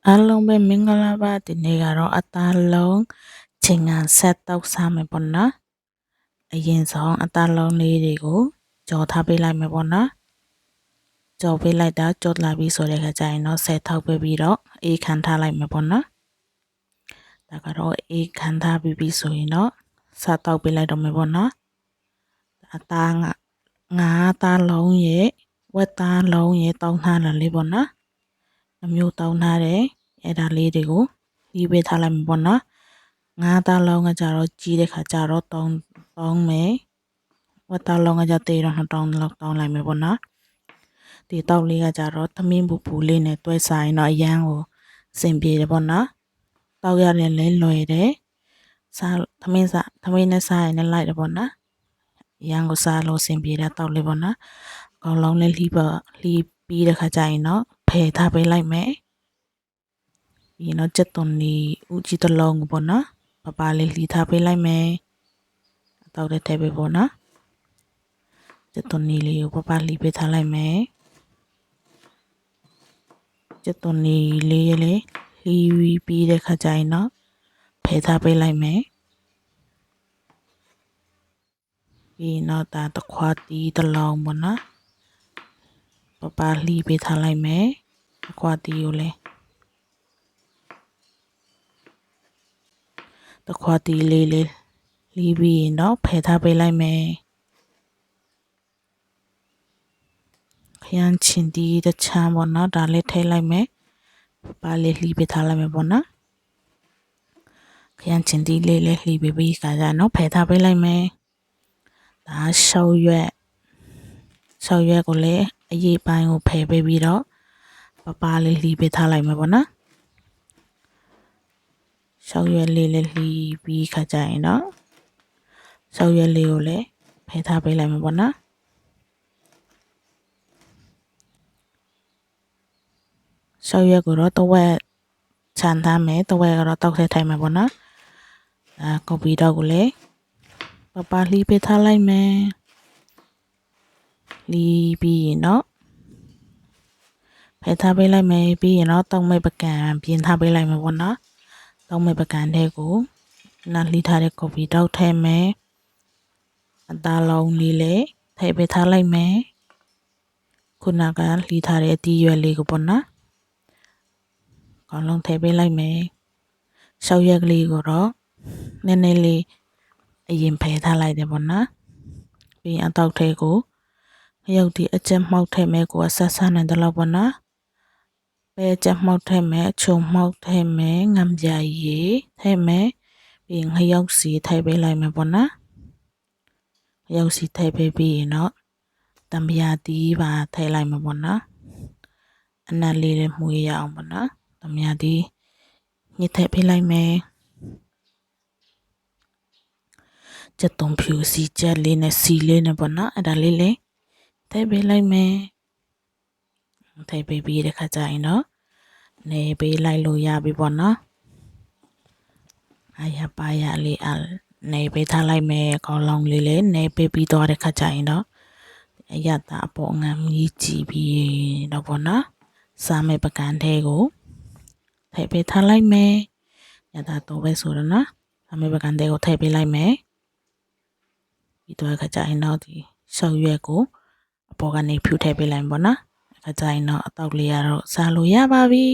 အားလုံးပဲမင်္ဂလာပါဒီနေ့ကတော့အသားလုံးချိန်ငံဆက်တောက်စားမယ်ပေါ့နော်အရင်ဆုံးအသားလုံးလေးတွေကိုကြော်ထားပေးလိုက်မယ်ပေါ့နော်ကြော်ပေးလိုက်တာကြော်လာပြီဆိုတဲ့ခါကျရင်တော့ဆက်ထောက်ပေးပြီးတော့အေးခံထားလိုက်မယ်ပေါ့နော်ဒါကတော့အေးခံထားပြီးဆိုရင်တော့စားတောက်ပေးလိုက်တော့မယ်ပေါ့နော်အသားငါးသားလုံးရဲ့ဝက်သားလုံးရဲ့တောင်းထားတာလေးပေါ့နော်အမျိုးတောင်းထားတယ်အဲ့ဒါလေးတွေကိုဒီပေးထားလိုက်မှာပေါ့နော်ငါးသားလုံးကကြတော့ကြီးတဲ့ခါကျတော့တောင်းမယ်ဝက်သားလုံးကကြတေးတော့2000လောက်တောင်းလိုက်မယ်ပေါ့နော်ဒီတောက်လေးကကြတော့သမင်းပူလေးနဲ့တွဲစားရင်တော့အရန်ကိုအဆင်ပြေတယ်ပေါ့နော်တောက်ရတယ်လဲလွယ်တယ်စားသမင်းနဲ့စားရင်လည်းလိုက်တယ်ပေါ့နော်အရန်ကိုစားလို့အဆင်ပြေတဲ့တောက်လေးပေါ့နော်အကောင်လုံးလေးလှီးပြီးတဲ့ခါကျရင်တော့ဖယ်ထားပေးလိုက်မယ်ပြီးတော့ကြက်သွန်လေးဥကြီးတစ်လုံးကိုပေါ့နော်ပလေးလှီထားပေးလိုက်မယ်အတော့တဲ့ထည့်ပေးပေါ့နော်ကြက်သွန်လေးကိုပလှီပေးထားလိုက်မယ်ကြက်သွန်လေးရေလေးလှီပြီးတဲ့ခါကျရင်တော့ဖယ်ထားပေးလိုက်မယ်ပြီးတော့ဒါတခွားတီးတစ်လုံးပေါ့နော်ပလှီပေးထားလိုက်မယ်တခွားတီးကိုလည်းတခွားတီးလေးလှီးပြီးရင်တော့ဖယ်ထားပေးလိုက်မယ်ခရမ်းချင်တီးတစ်ချမ်းပေါ့နော်ဒါလေးထည့်လိုက်မယ်ပါလေးလှီးပေးထားလိုက်မယ်ပေါ့နော်ခရမ်းချင်တီးလေးလှီးပေးပြီးခါကျတော့ဖယ်ထားပေးလိုက်မယ်ဒါရှောက်ရွက်ကိုလည်းအရေးပိုင်းကိုဖယ်ပေးပြီးတော့ပလေးလှီးပေးထားလိုက်မယ်ပေါ့နော်ရှောက်ရွက်လေးလည်းလှီးပြီးခါကျရင်တော့ရှောက်ရွက်လေးကိုလည်းဖယ်ထားပေးလိုက်မယ်ပေါ့နော်ရှောက်ရွက်ကိုတော့တဝက်ချန်ထားမယ်တဝက်ကတော့တောက်ထည့်ထိုင်မယ်ပေါ့နော်ကော်ပီတော့ကိုလည်းပလှီးပေးထားလိုက်မယ်လှီးပြီးရင်တော့ဖယ်ထားပေးလိုက်မယ်ပြီးရင်တော့တောက်မဲ့ပကံပြင်ထားပေးလိုက်မယ်ပေါ့နော်တောက်မဲ့ပကံတဲ့ကိုလှီးထားတဲ့ကော်ပီတော့ထည့်မယ်အသားလုံးလေးလည်းထည့်ပေးထားလိုက်မယ်ခုနကလှီးထားတဲ့အတီးရွက်လေးကိုပေါ့နော်အကောင်လုံးထည့်ပေးလိုက်မယ်ရှောက်ရက်ကလေးကိုတော့နည်းနည်းလေးအရင်ဖယ်ထားလိုက်တယ်ပေါ့နော်ပြီးအတောက်ထဲကိုရုပ်ဒီအကျက်မှောက်ထည့်မယ်ကိုအဆက်ဆက်နိုင်တယ်လို့ပေါ့နော်ပဲအကျက်မှောက်ထည့်မယ်ချုံမှောက်ထည့်မယ်ငမ်ပြာရည်ထည့်မယ်ပြီးငရုတ်စီထည့်ပေးလိုက်မယ်ပေါ့နော်ငရုတ်စီထည့်ပေးပြီးရင်တော့တံပြာတီးပါထည့်လိုက်မယ်ပေါ့နော်အနက်လေးမှုရအောင်ပေါ့နော်တံပြာတီးညှစ်ထည့်ပေးလိုက်မယ်ကြက်သွန်ဖြူစီကြက်လေးနဲ့စီလေးနဲ့ပေါ့နော်အဲ့ဒါလေးလေးထည့်ပေးလိုက်မယ်ထည့်ပေးပြီးတဲ့ခါကျရင်တော့နေပေးလိုက်လို့ရပြီပေါ့နော်အရာပါရလေးနေပေးထားလိုက်မယ်အကောင်လုံးလေးလေးနေပေးပြီးတော့တဲ့ခါကျရင်တော့အရတာအပေါ်ငံမြည်ကြည့်ပြီးတော့ပေါ့နော်စားမဲ့ပကံထဲကိုထည့်ပေးထားလိုက်မယ်ရတာတော့ပဲဆိုတော့နော်စားမဲ့ပကံထဲကိုထည့်ပေးလိုက်မယ်ပြီးတော့ခါကျရင်တော့ဒီရှောက်ရွက်ကိုအပေါ်ကနေဖြူထည့်ပေးလိုက်ပေါ့နော်ခါကျရင်တော့အတောက်လေးရတော့စားလို့ရပါပြီ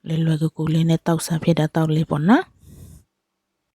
လွယ်ကူလေးနဲ့တောက်စားဖြစ်တဲ့တောက်လေးပေါ့နော်